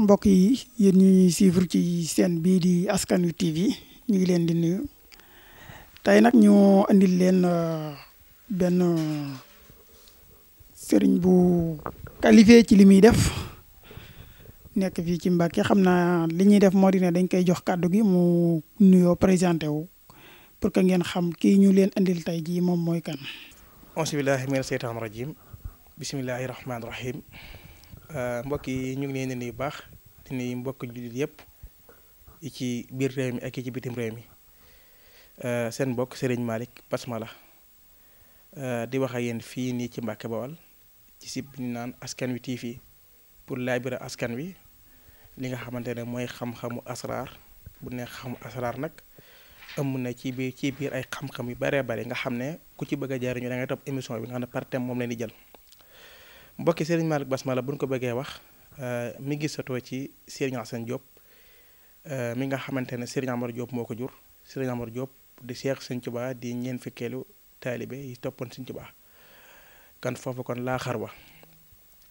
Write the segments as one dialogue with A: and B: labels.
A: mbokk yi yéen ñuy suivre ci seen bii di Askan Wi TV ñu ngi leen di nuyu tey nag ñu andil leen benn sëriñ bu qualifié ci li muy def nekk fii ci Mbàkke xam naa li ñuy def moo di ne dañ koy jox kàddu gi mu nuyoo présenté wu pour que ngeen xam kii ñu leen andil tey jii moom mooy kan.
B: auzu billaahi mina seytaani rajiim bismillaahi rahmaani rahiim mbokk yi ñu ngi leen di nuyu baax di nuyu mbokk jullit yëpp yi ci biir réew mi ak yi ci bitim réew mi seen mbokk Serigne Malick Basmala di wax ak yéen fii nii ci Mbàkke Bawal ci site bi ñu naan Askan Wi TV pour laabire askan wi li nga xamante ne mooy xam-xamu asraar bu neex xamu asraar nag ëmb na ci biir ay xam-xam yu baree bari nga xam ne ku ci bëgg a jariñu da ngay topp émission bi nga xam ne par thème moom leen di jël mbokki Serigne Malick Basmala bu ñu ko bëggee wax mi ngi sotoo ci Serigne Assane Diop mi nga xamante ne Serigne Amar Diop moo ko jur Serigne Amar Diop di Cheikh Sëñ Tuubaa di ñeen fukkeelu taalibe yi toppoon Sëñ Tuubaa kan foofu kon laa xarwa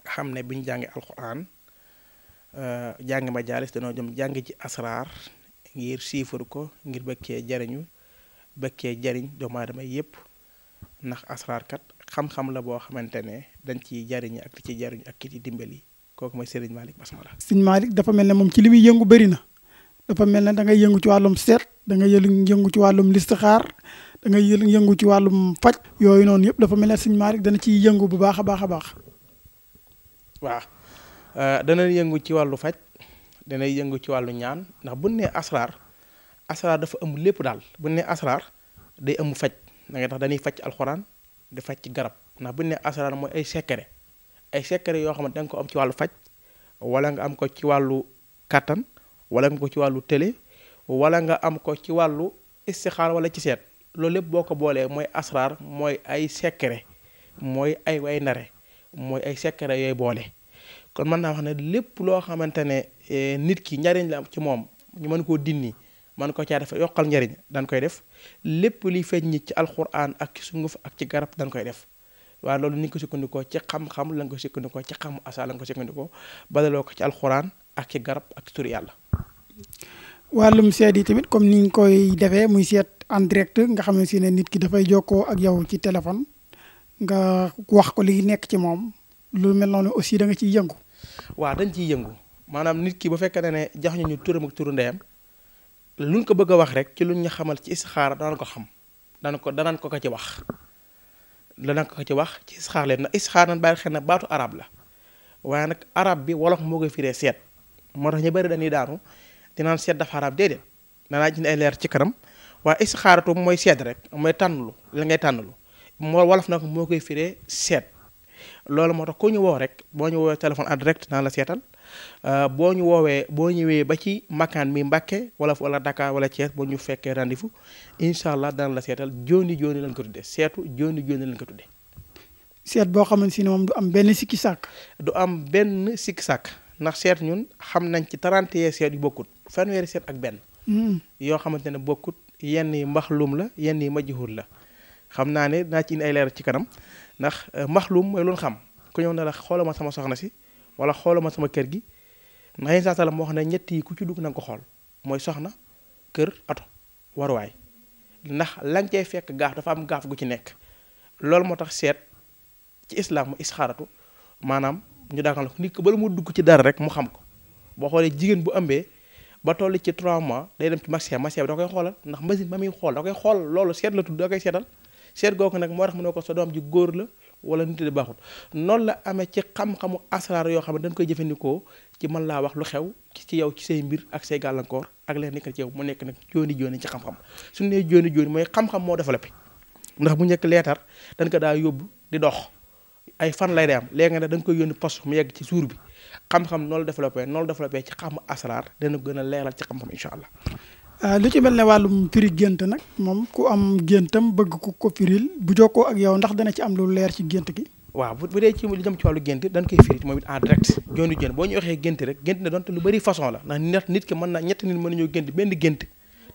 B: xam ne bi ñu jàngi alxuraan jàng majaalis dañoo jëm jàng ci asraar ngir siifar ko ngir bëkkee jariñu bëkkee jariñ doomu aadama yépp ndax asraar kat xam-xam la boo xamante ne dañ ciy jariñu ak ci jariñu ak ki ci dimbali kooku mooy Serigne Malick Basmala.
A: Serigne Malick dafa mel ne moom ci li muy yëngu bëri na dafa mel ne da ngay yëngu ci wàllum seet da ngay yëngu ci wàllum listixaar da ngay yëngu ci wàllum faj yooyu noonu yëpp dafa mel ne Serigne Malick dana ciy yëngu bu baax a baax a baax.
B: waaw dana yëngu ci wàllu faj dana yëngu ci wàllu ñaan ndax bu nee asraar dafa ëmb lépp daal bu nee asraar day ëmb faj da ngay tax dañuy faj alxuraan di faj ci garab ndax bu nee asraar mooy ay secret yoo xamante da nga ko am ci wàllu faj wala nga am ko ci wàllu kàttan wala nga ko ci wàllu télé wala nga am ko ci wàllu istixaar wala ci seet loolu lépp boo ko boolee mooy asraar mooy ay secret mooy ay way ndare mooy ay secret yooyu boole kon mën naa wax ne lépp loo xamante ne nit ki njariñ la ci moom ñu mën koo dindi mën ko caa def yokkal njariñ dañ koy def lépp liy feeñ nit ci alxuraan ak ci sunguf ak ci garab dañ koy def waaye loolu ni nga ko sukkandikoo ci xam-xam la nga ko sukkandikoo ci xamu asa la nga ko sukkandikoo badaloo ko ci alxuraan ak ci garab ak ci turu yàlla.
A: wàllum seet yi tamit comme ni ñu koy defee muy seet en direct nga xam ne si ne nit ki dafay jokkoo ak yow ci téléphone nga wax ko li nekk ci moom lu mel noonu aussi da nga ciy yëngu.
B: waaw dañ ciy yëngu maanaam nit ki bu fekkee ne jox ñu turam ak turu ndeyam luñ ko bëgg a wax rek ci luñ ñu xamal ci istixaara danañ ko xam danañ ko ci wax. danañ ko ci wax ci istixaar leen ndax istixaar nañ bàyyi xel ne baatu arab la waaye nag arab bi wolof moo koy firee seet moo tax ñu bëri dañuy daanu dinaan seet dafa arab déedéet danaa jënd ay leer ci kanam waaye istixaaratu mooy seet rek mooy tànnlu la ngay tànnlu moo wolof nag moo koy firee seet loolu moo tax ku ñu woo rek boo ñu woowee téléphone en direct naan la seetal boo ñëwee ba ci makkaan mi Mbàkke wala Dakar wala Thiès boo ñu fekkee rendez-vous incha allah dana la seetal jooni lañ ko tuddee seetu jooni lañ ko tuddee.
A: seet boo xamante ne moom du am benn sikki sàkk.
B: du am benn sikki sàkk ndax seet ñun xam nañ ci 31 seet yu bokkut fanweeri seet ak benn. yoo xamante ne bokkut yenn yi mbaxlum la yenn yi majhul la. xam naa ne naa ci indi ay leer ci kanam ndax maxlum mooy lu xam ku ñëw ne la xoolal ma sama soxna si wala xoolal ma sama kër gi ndax yenn saa moo xam ne ñett yi ku ci dugg na nga ko xool mooy soxna kër oto waruwaay ndax lañ cay fekk gaaf dafa am gaaf gu ci nekk loolu moo tax seet ci islam mu isxaaratu maanaam ñu daakal ko nit ko bala mu dugg ci dara rek mu xam ko boo xoolee jigéen bu ëmbee ba toll ci 3 mois day dem ci marché bi da koy xoolal ndax machine ba muy xool da koy xool loolu seet la tudd da koy seetal seet googu nag moo tax mu ne ko sa doom ji góor la wala nit di baaxul noonu la amee ci xam-xamu asraar yoo xam ne dañ koy jëfandikoo ci mën laa wax lu xew ci yow ci say mbir ak say gàllankoor ak leen nekk ci yow mu nekk nag jooni ci xam-xam suñu nee jooni mooy xam-xam moo développé ndax bu njëkk leetar dañ ko daa yóbbu di dox ay fan lay day am léegi nag dañ koy yónni poste mu yegg ci suur bi xam-xam noonu développé ci xamu asraar dana gën a leeral ci xam-xam incha allah.
A: lu ci mel ne wàllum firi gént nag moom ku am géntam bëgg ku ko firil bu jokkoo ak yow ndax dana ci am lu leer ci gént gi.
B: waaw bu dee ci lu jëm ci wàllu gént dañ koy firi moom it en direct jooni boo ñu waxee gént rek gént ne donte lu bëri façon la ndax nit ki mën na ñetti nit mën nañoo gént benn gént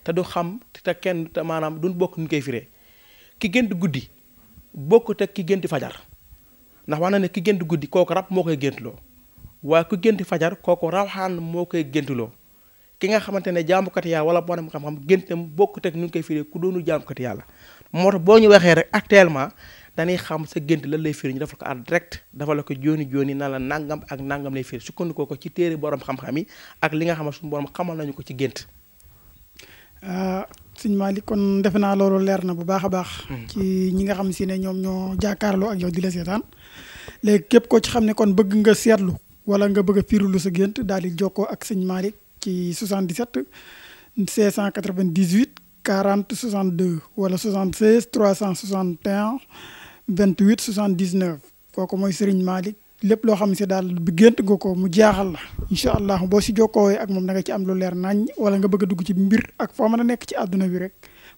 B: te du xam te kenn te maanaam duñ bokk ñu koy firee ki gént guddi bokkut ak ki gént fajar ndax wax na ne ki gént guddi kooku rab moo koy géntloo waaye ku gént fajar kooku rawxaan moo koy géntuloo ki nga xamante ne jaamukat yàlla wala borom xam-xam géntam bokkut ak ñu ngi koy firee ku doonu jaamukat yàlla moo tax boo ñu waxee rek actuellement dañuy xam sa gént lan lay firi ñu defal ko en direct dafa la ko jooni na la nangam ak nangam lay firi sukkandikoo ko ci téere borom xam-xam yi ak li nga xam ne suñu borom xamal nañu ko ci gént.
A: sëñ Malick kon defe naa loolu leer na bu baax a baax. ci ñi nga xam si ne ñoom ñoo jàkkaarloo ak yow di la seetaan léegi képp koo ci xam ne kon bëgg nga seetlu wala nga bëgg a firilu sa gént daal di jokkoo ak sëñ Malick ci 77 698 40 62 wala 76 361 28 79 kooku mooy Serigne Malick lépp loo xam si daal bi gént nga ko mu jaaxal la incha allah boo si jokkoowee ak moom da nga ci am lu leer nañ wala nga bëgg a dugg ci mbir ak foo mën a nekk ci àdduna bi rek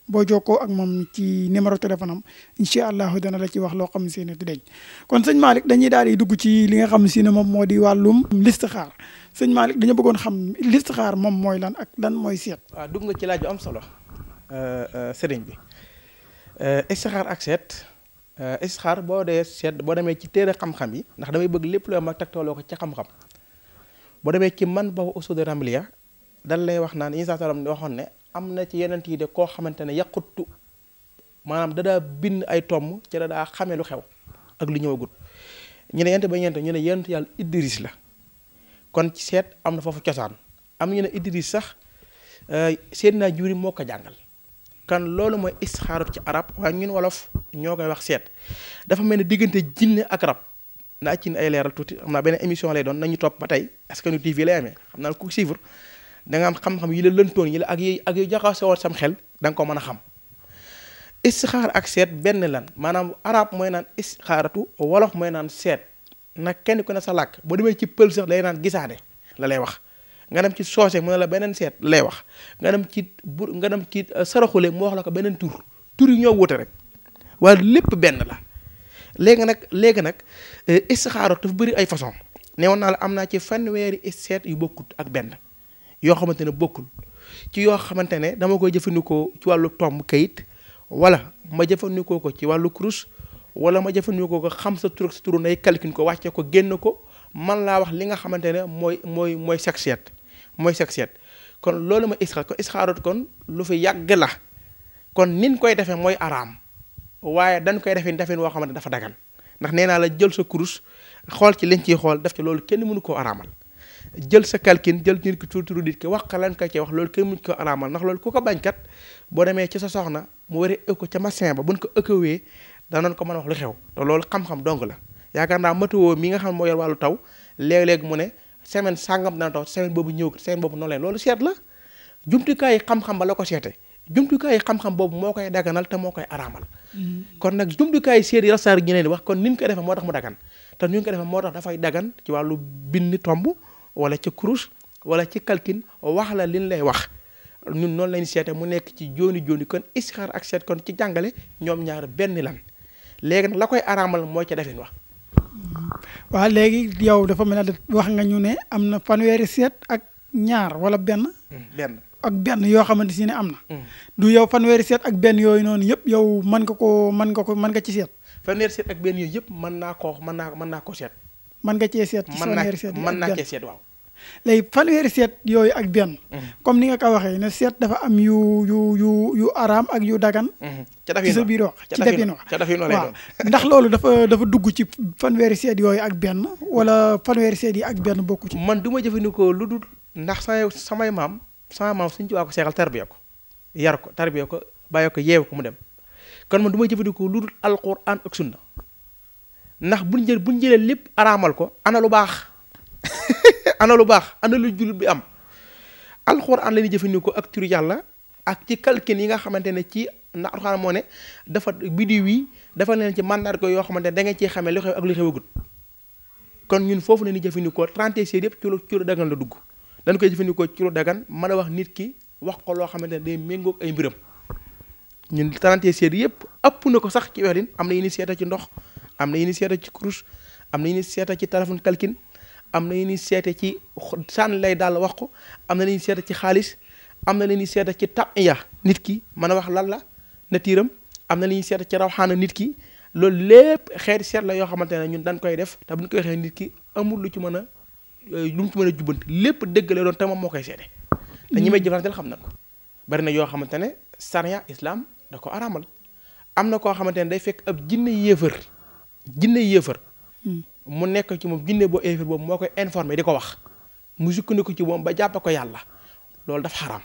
A: boo jokkoo ak moom ci numéro téléphone am incha allah dana la ci wax loo xam si ne du deñ kon sëñ Malick dañuy daal di dugg ci li nga xam si ne moom moo di wàllum listixaar sëñ Malick dañu bëggoon xam listixaar moom mooy lan ak lan mooy seet.
B: waaw dugg nga ci laaj bu am solo sëriñ bi istixaar ak seet. istixaar boo dee seet boo demee ci téere xam-xam yi ndax damay bëgg lépp loo mag tegtaloo ko ci xam-xam boo demee ci man ba usul ramliya dan lay wax naan Isa salaam waxoon ne am na ci yeneen yi de koo xamante ne yàqutu maanaam dadaa bind ay tomm ci dadaa xamee lu xew ak lu ñëwagut ñu ne yent ba ñeent ñu ne yent yàlla Idris la kon ci seet am na foofu cosaan am ñu ne Idris sax Seydina Jibril moo ko jàngal kan loolu mooy istixaarat ci arab waaye ñun wolof ñoo koy wax seet dafa mel ni diggante jinne ak rab naa ci ay leeral tuuti xam naa benn émission lay doon nañu topp ba tey Askanui TV lay amee xam naa ku suivre da nga am xam-xam yi la lëntoon yi la ak yu jaxasoo woon sam xel da nga ko mën a xam istixaar ak seet benn lan maanaam arab mooy naan istixaaratu wolof mooy naan seet nag kenn ku ne sa làkk boo demee ci pël sax day naan gisaane la lay wax nga dem ci soose mu ne la beneen seet lay wax nga dem ci saraxule mu wax la ko beneen tur yi ñoo wute rek waaye lépp benn la léegi nag istixaara dafa bëri ay façon ne woon naa la am naa ci fanweeri seet yu bokkut ak benn yoo xamante ne bokkul ci yoo xamante ne dama koy jëfandikoo ci wàllu tomb kayit wala ma jëfandikoo ko ci wàllu kurus wala ma jëfandikoo ko xam sa tur ak sa turu nay calcul ko wàcce ko génn ko man laa wax li nga xamante ne mooy sag seet mooy sag seet kon loolu ma istixaar kon istixaarat kon lu fi yàgg la kon nin koy defee mooy araam waaye dañ koy defee defin woo xamante dafa dagan ndax nee naa la jël sa kurus xool ci liñ ciy xool def ci loolu kenn mënu koo araamal jël sa kalkin jël nit ki turu nit ki wax ka lan koy ci wax loolu kenn mënu koo araamal ndax loolu ku ko bañkat boo demee ci sa soxna mu waree ëkko ca machin ba buñ ko ëkkawee danoon ko mën a wax lu xew te loolu xam-xam dong la yaakaar naa météo mi nga xam moo yor wàllu taw léeg-léeg mu ne semaine sàngam dana taw semaine boobu ñëw semaine boobu noonu leen loolu seet la jumtukaay yi xam-xam ba la ko seete jumtukaay yi xam-xam boobu moo koy daganal te moo koy araamal kon nag jumtukaay yi seet yi rasaar ñu leen di wax kon ni ñu koy defee moo tax mu dagan te ni ñu ko defee moo tax dafay dagan ci wàllu bind tomb wala ci kurus wala ci kalkin wax la liñ lay wax ñun noonu lañ seete mu nekk ci jooni kon istixaar ak seet kon ci jàngale ñoom ñaar benn lan léegi nag la koy araamal mooy ca defin wax
A: waaw léegi yow dafa mel ne wax nga ñu ne am na fanweeri seet ak ñaar wala benn ak benn yoo xamante si ne am na du yow fanweeri seet ak benn yooyu noonu yëpp yow mën nga ci seet
B: fanweeri seet ak benn yooyu yëpp mën naa ko seet
A: mën nga cee seet ci fanweeri seet
B: mën naa cee seet waaw
A: léegi fanweeri seet yooyu ak benn comme ni nga ko waxee ne seet dafa am yu araam ak yu dagan ci sa biir wax ci defin wax waaw ndax loolu dafa dugg ci fanweeri seet yooyu ak benn wala fanweeri seet yi ak benn bokku ci
B: man du ma jëfandikoo lu dul ndax sama maam suñu ci waa ko seexal tarbiya ko yar ko tarbiya ko bàyyi ko yeewu ko mu dem kon man du ma jëfandikoo lu dul alquran ak sunna ndax buñ jëlee lépp araamal ko ana lu baax ana lu jullit bi am alxuraan la ñuy jëfandikoo ak turu yàlla ak ci kalkin yi nga xamante ne ci ndax alxuraan moo ne dafa biddiw yi dafa leen ci mandarga yoo xamante ne da nga ciy xamee lu xew ak lu xewagut kon ñun foofu la ñuy jëfandikoo 30 seet yëpp ci lu dagan la dugg dañ koy jëfandikoo ci lu dagan mën a wax nit ki wax ko loo xamante ne day méngoog ay mbiram ñun 30 seet yëpp ëpp na ko sax ci weerin am na yu ni seeta ci ndox am na yu ni seeta ci kurus am na yu ni seeta ci téléphone kalkin am na yu ñuy seete ci sànni lay daal wax ko am na lu ñuy seete ci xaalis am na lu ñuy seete ci tabiya nit ki mën a wax lan la natiiram am na lu ñuy seete ci rawxaana nit ki loolu lépp xeeti seet la yoo xamante ne ñun dañ koy def te bu ñu koy waxee nit ki amul lu ci mën a lu mu ci mën a jubbanti lépp dëgg la doon te moom moo koy seede te ñi may jëflanteel xam na ko bari na yoo xamante ne sariya islam da ko araamal am na koo xamante ne day fekk ab jinne yéefar mu nekk ci moom jinne boo yéefar boobu moo koy informé di ko wax mu sukkandiku ci moom ba jàppe ko yàlla loolu dafa xaraam.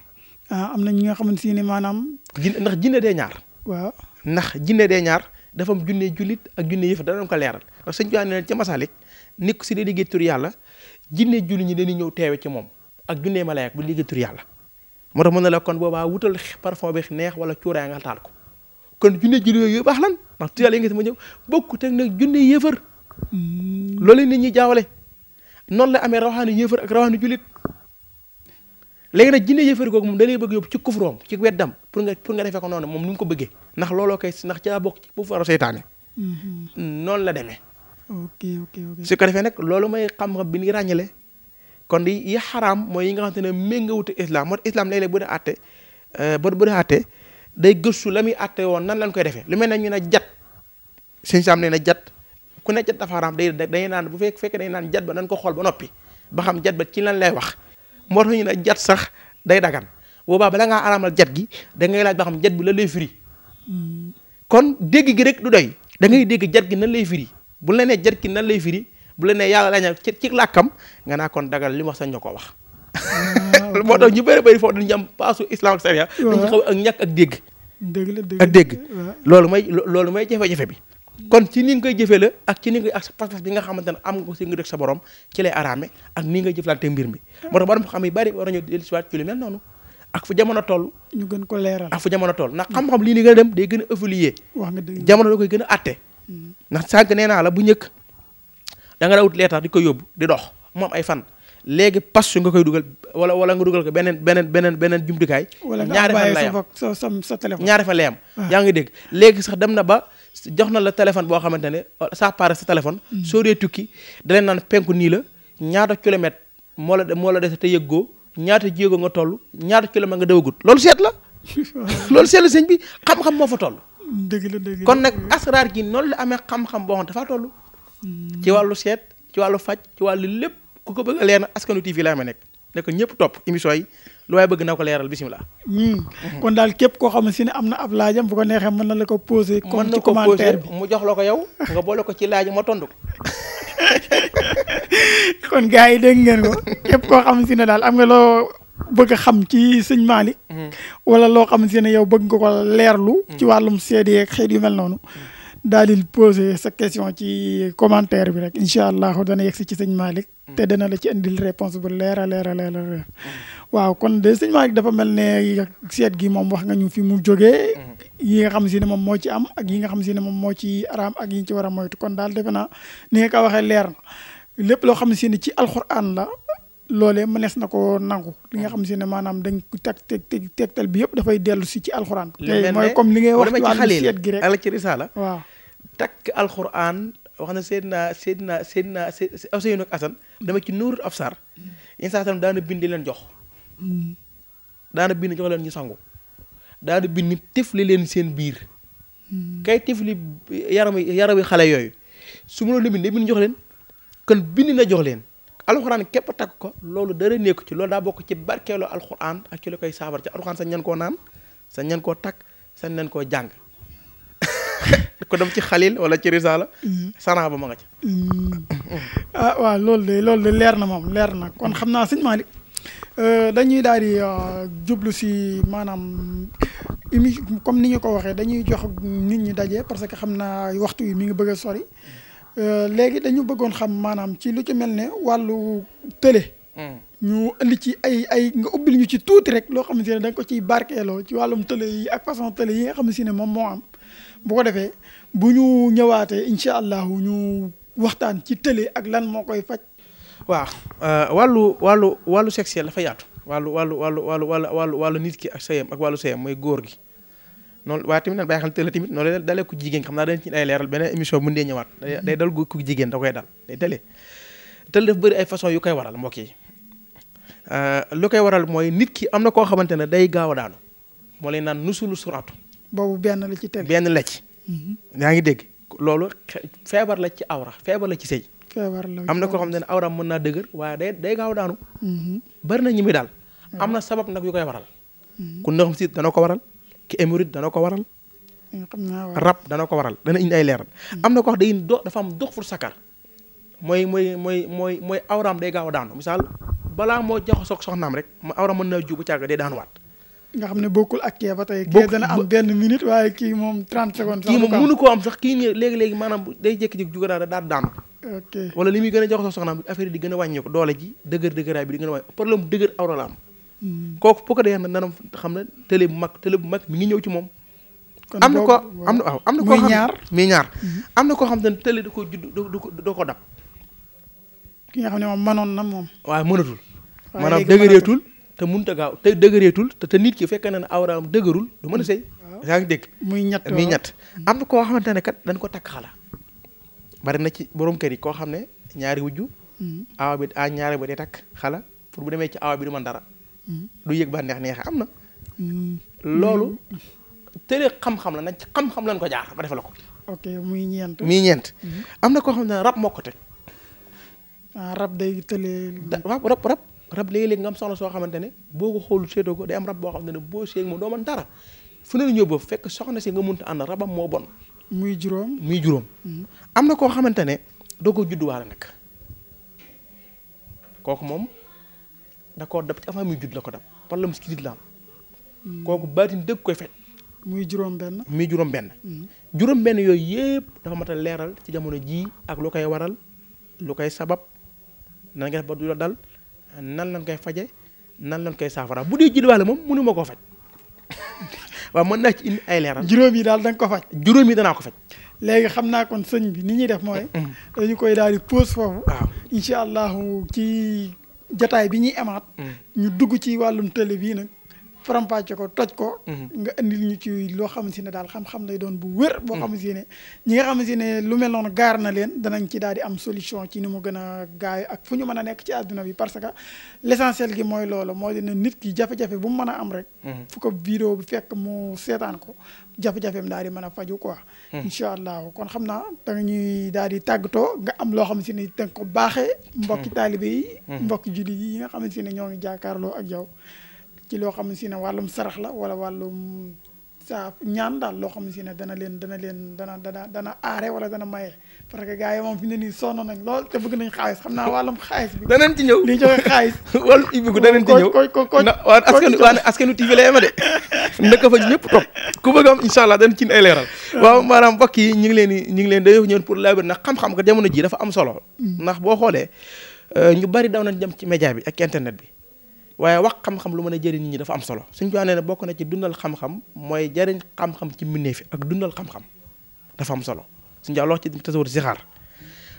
A: am na ñi nga xamante ne maanaam.
B: ndax jinne dee ñaar.
A: waaw
B: ndax jinne dee ñaar dafa am junne jullit ak junne yéefar dana ko leeral ndax sëñ bi ne ci Masalik nit ku si dee liggéey tur yàlla jinne jullit ñi dañuy ñëw teewe ci moom ak junne malaaka bu liggéey tur yàlla moo tax mën na la kon boobaa wutal parfum bi neex wala cuuraay nga taal ko kon junne jullit yooyu baax lan ndax tur yàlla yi nga si ma ñëw bokkut ak nag junne yéefar loolu nit ñi jaawale noonu la amee rawaxaani yéefar ak rawaxaani jullit léegi nag jinne yéefar googu moom da lay bëgg yóbbu ci kufroom ci weddam pour nga defee ko noonu moom ni mu ko bëggee ndax looloo koy ndax ci la bokk ci bu faro seytaane noonu la demee
A: ok
B: su ko defee nag loolu mooy xam-xam bi ni ràññale kon di yi xaraam mooy yi nga xamante ne méngawute islam moo islam léeg-léeg bu dee àtte day gëstu la muy àtte woon nan lañ koy defee lu mel ne ñu ne jat sëñ Sam nee na jat ku ne jat dafa xaraam day naan bu fekkee day naan jat ba nañ ko xool ba noppi ba xam jat ba ci lan lay wax moo tax ñu ne jat sax day dagan boobaa bala ngaa araamal jat gi da ngay laaj ba xam jat bi la lay firi kon dégg gi rek du doy da ngay dégg jat gi nan lay firi bu la nee jat gi nan lay firi bu la nee yàlla laña ci làkkam nga naa kon dagal li mu wax sañ ñoo ko wax moo tax ñu bëri foofu dañu am paasu islam ak sariya dañu xaw ak ñàkk ak dégg loolu mooy jafe-jafe bi kon ci ni nga koy jëfee la ak ci ni nga ak pas-pas bi nga xamante ne am nga ko si nga dëkk sa borom ci lay araame ak ni nga jëflante mbir mi moo tax borom xam yi bari war nañu dellusiwaat ci lu mel noonu ak fu jamono toll
A: ñu gën ko leeral
B: ak fu jamono toll ndax xam-xam lii ni gën a dem day gën a évoluer
A: wax nga dëgg
B: jamono da koy gën a atte ndax sànq nee naa la bu njëkk da nga dawut leetar di ko yóbbu di dox moom ay fan léegi pas su nga koy dugal wala nga dugal ko beneen jumtukaay ñaari fan lay am
A: sa téléphone
B: ñaari fan lay am yaa ngi dégg léegi sax dem na ba jox na la téléphone boo xamante ne ça paraît sa téléphone soo dee tukki da leen naan penku nii la ñaata kilomètre moo la dese te yëggoo ñaata jéego nga toll ñaata kilomètre nga dawagut loolu seet la loolu seet la sëñ bi xam-xam moo fa toll
A: dëgg
B: kon nag asraar gi noonu la amee xam-xam boo xam dafaa toll ci wàllu seet ci wàllu faj ci wàllu lépp ku ko bëgg a leer na Askanu TV laa ma nekk ko ñëpp topp émission yi lu waaye bëgg na ko leeral bisimilah.
A: kon daal képp koo xam ne am na ab laajam bu ko neexee mën na la ko posé. comme ci commentaire bi
B: mu jox la ko yow nga boole ko ci laaj ma tontu ko.
A: kon gars yi dégg ngeen ko képp koo xam ne daal am nga loo bëgg a xam ci sëñ Malick. wala loo xam ne yow bëgg nga ko leerlu. ci wàllum seede ak xeet yu mel noonu. daal di poser sa question ci commentaire bi rek incha allah dana yegg si ci sëñ Malick. te dana la ci indil réponse bu leer a leer. waaw kon de sëñ Malick dafa mel ne seet gi moom wax nga ñu fi mu jógee. yi nga xam si ne moom moo ci am ak yi nga xam si ne moom moo ci araam ak yi ñu ci war a moytu kon daal defe naa ni nga ko waxee leer na lépp loo xam si ne ci alxuraan la loolee mënees na ko nangu li nga xam si ne maanaam dañ ko tegtal bi yëpp dafay dellu si ci alxuraan. tey mooy comme li ngay wax ci wàllu seet gi rek
B: ala ci risaala
A: waaw.
B: takk alxuraan wax na Seydina Ousseynou ak Assane dama ci nuurul absar yenn saa tam daana bind leen jox daana bind jox leen ñu sangu daana bind tifli leen seen biir kay tifli yarami xale yooyu su ma loolu bind bind jox leen kon bind na jox leen alxuraan képp takk ko loolu dara nekku ci loolu daa bokk ci barkeeloo alxuraan ak ci la koy saabar ci alxuraan sañ ñan koo naan sañ ñan koo takk sañ ñan koo jàng ko dem ci xalil wala ci risaala sanaa ba ma nga ci
A: waaw loolu de leer na moom leer na kon xam naa sëñ Malick dañuy daal di jublu si maanaam comme ni ñu ko waxee dañuy jox nit ñi daje parce que xam naa waxtu yi mi ngi bëgg a sori léegi dañu bëggoon xam maanaam ci lu ci mel ne wàllu télé ñu indi ci ay nga ubbil ñu ci tuuti rek loo xam ne da nga ko ciy barkeeloo ci wàllum télé yi ak façon télé yi nga xam ne moom moo am bu ko defee bu ñu ñëwaatee incha allah ñu waxtaan ci télé ak lan moo koy faj.
B: waaw wàllu sexuel dafa yaatu wàllu nit ki ak sëyam ak wàllu sëyam mooy góor gi noonu waaye tamit nag bàyyi xel télé tamit noonu la dalee ku jigéen xam naa dañ ci ay leeral beneen émission bu ndee ñëwaat day dal ku jigéen da koy dal day télé daf bëri ay façon yu koy waral mbokk yi lu koy waral mooy nit ki am na koo xamante ne day gaaw a daanu moo lay naan nusulu suraatu
A: boobu benn la ci télé
B: benn la ci yaa ngi dégg loolu feebar la ci awra feebar la ci sëy
A: feebar la
B: am na koo xam ne awraam mën naa dëgër waaye day gaaw daanu. bari na ñi muy daal. am na sabab nag yu koy waral. ku ndoxum siit dana ko waral ki hémorroïde dana ko waral. rab dana ko waral dana indi ay leeral. am na ko wax dafa am dox fur sakar mooy awraam day gaaw a daanu misaal balaa moo jaxasoo soxnaam rek ma awraam mën naa ju bu càgg day daanuwaat.
A: nga xam ne bokkul ak kee ba tey. kee dana am benn minute waaye kii moom 30 secondes.
B: kii moom mënu koo am sax kii nii léegi maanaam day jékki-jékki juga daal daanu.
A: ok
B: wala li muy gën a jox sa soxnaam affaire yi di gën a wàññeeku doole ji dëgëraay bi di gën a wàññeeku problème dëgër awra la am. kooku bu ko dee nag xam ne télé bu mag mi ngi ñëw ci moom. am na koo xam ne télé da ko judd doo ko dab.
A: ki nga xam ne moom mënoon na moom.
B: waaw mënatul. maanaam dëgëreetul te mënut a gaaw te dëgëreetul te nit ki fekk na ne awraam dëgërul du mën a sëy. yaa ngi dégg
A: muy ñett
B: am na koo xamante ne kat dañ ko takk xala bari na ci borom kër yi koo xam ne ñaari wujju awa bi ñaari ba day takk xala pour bu demee ci awa bi du mën dara du yëg ba neexe am na loolu tële xam-xam la nag ci xam-xam lañ ko jaar ba defe la ko
A: ok muy ñeent
B: am na koo xam ne rab moo ko teg
A: rab day tële
B: rab léegi-léegi nga am soxla soo xamante ne boo ko xoolu seetoo ko day am rab boo xam ne boo seeg moom doo mën dara fu ne la ñëw ba fekk soxna si nga mënta ànd rabam moo bon
A: muy juróom
B: am na koo xamante ne doo ko judduwaale nag kooku moom da koo dab ci avant muy judd la ko dab problème skilit la am kooku baatin dëgg koy faj
A: muy juróom benn
B: juróom benn yooyu yëpp dafa mat a leeral ci jamono jii ak lu koy waral lu koy sabab nan nga def ba du la dal nan lañ koy faje nan lañ koy saafara bu dee judduwaale moom mënu ma koo faj waaw mën naa ci indi ay leeral.
A: juróom yi daal da nga ko faj.
B: juróom yi danaa ko faj.
A: léegi xam naa kon sëñ bi ni ñuy def mooy. dañu koy daal di pause foofu.
B: waaw
A: incha allahu ci jataay bi ñuy amaat. ñu dugg ci wàllum télé bii nag faram-fàcce ko toj ko. nga indil ñu ci loo xamante ne daal xam-xam lay doon bu wér. boo xamante ne ñi nga xamante ne lu mel noonu gaar na leen danañ ci daal di am solution ci ni mu gën a gaaw ak fu ñu mën a nekk ci àdduna bi parce que l'essentiel gi mooy loolu moo di ne nit ki jafe-jafe bu mu mën a am rek. fu ko vidéo bi fekk mu seetaan ko jafe-jafeem daal di mën a faju quoi. incha allah kon xam naa da nga ñuy daal di tàggatoo nga am loo xamante ne da nga ko baaxee. mbokki taalibe yi. mbokki julli yi nga xamante ne ñoo ngi jàkkaarloo ak yow. ci loo xam si ne wàllum sarax la wala wàllum saa ñaan daal loo xam si ne dana aare wala dana maye parce que gars yi moom fi ne nii sonn nañ lool te bëgg nañ xaalis xam naa wàllum xaalis bi.
B: danañ ci ñëw
A: li joxe xaalis.
B: wàllu ibbiku danañ ci ñëw waa askanu TV la ma de ndëkk fa ñëpp topp ku bëgg am incha allah danañ ci ay leeral. waaw maanaam mbokk yi ñu ngi leen dañoo ñëw pour laabir ndax xam-xam ko jamono ji dafa am solo. ndax boo xoolee ñu bari daw nañ jëm ci média bi ak internet bi. waaye wax xam-xam lu mën a jëriñ nit ñi dafa am solo suñ ko nee ne bokk na ci dundal xam-xam mooy jëriñ xam-xam ci mbindeef fi ak dundal xam-xam dafa am solo suñ jaa wax ci tasawur si xaar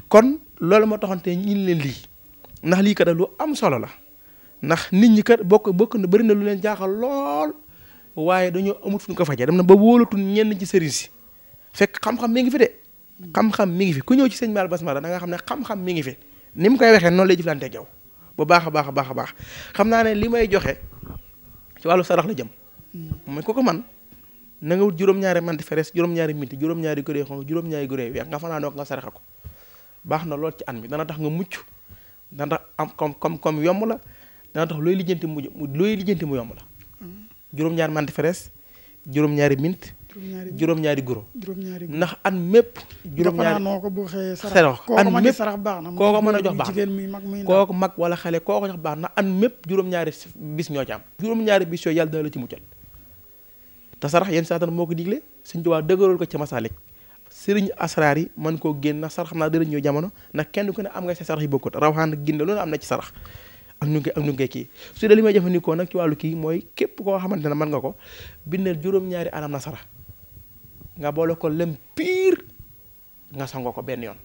B: kon loolu moo taxoon te ñin leen lii ndax lii kat lu am solo la ndax nit ñi kat bokk na bëri na lu leen jaaxal lool waaye dañoo amut fu ñu ko fajee dem na ba wóolatul ñenn ci sëriñ si fekk xam-xam mi ngi fi de xam-xam mi ngi fi ku ñëw ci sëñ Maal Basmala da nga xam ne xam-xam mi ngi fi ni mu koy waxee noonu lay jëflante ak yow bu baax a baax xam naa ne li may joxe ci wàllu sarax la jëm mooy ku ko man na nga wut juróom-ñaari manti feres juróom-ñaari minti juróom-ñaari gurée xonq juróom-ñaari gurée weex nga fanaa doog nga saraxe ko baax na lool ci an bi dana tax nga mucc dana tax am comme yomb la dana tax looy lijjanti mu yomb la juróom-ñaari manti feres juróom-ñaari mint juróom-ñaari guro ndax an mépp juróom-ñaari
A: ko bu xëyee
B: sarax an mépp
A: sarax baax na
B: koo ko mën a jox baax
A: jigéen muy mag muy
B: koo ko mag wala xale koo ko jox baax na an mépp juróom-ñaari bis ñoo ci am juróom-ñaari bis yooyu yàlla dana la ci muccal te sarax yenn saatan moo ko digle Sëñ Tuubaa dëgëral ko ci Masaalik sëriñ asraar yi mën koo génn ndax sarax xam naa dana ñëw jamono ndax kenn ku ne am nga sa sarax yi bokkut rawxaan ak ginde loolu am na ci sarax ak nu ngi kii su dee li may jëfandikoo nag ci wàllu kii mooy képp koo xamante ne mën nga ko bindal juróom-ñaari anam na sarax nga boole ko lem piir nga sangoo ko benn yoon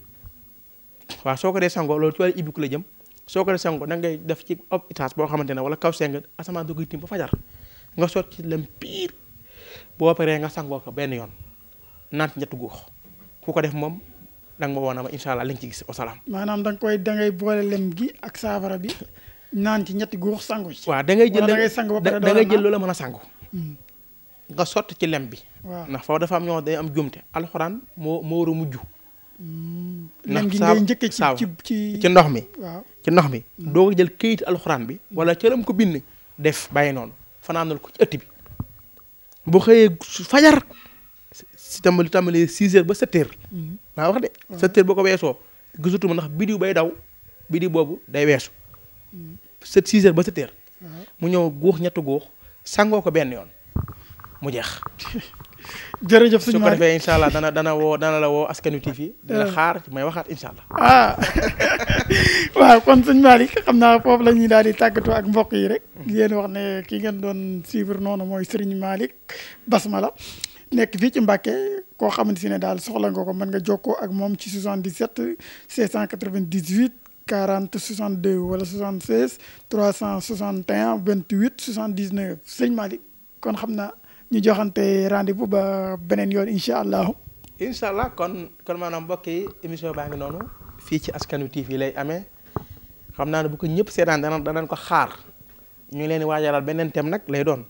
B: waaw soo ko dee sangoo loolu ci wàllu ibiku la jëm soo ko dee sangoo da ngay def ci ob itaas boo xamante ne wala kaw seng asamaan da koy tim ba fajar nga sot ci lem piir boo paree nga sangoo ko benn yoon naan ci ñetti guux ku ko def moom danga ma woon na ma incha allah li nga ci gis wasalaam.
A: maanaam da ngay boole lem gi ak saafara bi naan ci ñetti guux sangu ci.
B: waaw da ngay jël
A: da ngay
B: jël loola mën a sangu. nga sotti ci lem bi.
A: waaw
B: ndax foofu dafa am ñoo day am jumte alxuraan moo war a mujj
A: lem gi ngay njëkke
B: ci ndox mi.
A: waaw
B: ci ndox mi doo ko jël këyit alxuraan bi wala cëram ko bind def bàyyi noonu fanaanal ko ci ëtt bi bu xëyee fajar si tàmbali 6 heures ba 7 heures. naa wax de 7 heures boo ko weesoo gisatuma ndax bidiw bay daw bidiw boobu day weesu 6 heures ba 7 heures. mu ñëw guux ñetti guux sangoo ko benn yoon mu jeex.
A: jërëjëf sëñ Malick
B: su ko defee incha allah dana la woo Askanu TV dina xaar may waxaat incha allah.
A: waaw kon sëñ Malick xam naa foofu la ñuy daal di tàggatoo ak mbokk yi rek. yéen wax ne ki ngeen doon suivre noonu mooy Serigne Malick Basmala nekk fii ci Mbàkke koo xamante ne daal soxla nga ko mën nga jokkoo ak moom ci 77 698 40 62 wala 76 361 28 79 sëñ Malick kon xam naa. ñu joxante rendez-vous ba beneen yoon incha allahu.
B: incha allah kon maanaam mbokk yi émission baa ngi noonu fii ci Askanu TV lay amee xam naa ne bu ko ñëpp seetaan danañ ko xaar ñu ngi leen di waajalal beneen thème nag lay doon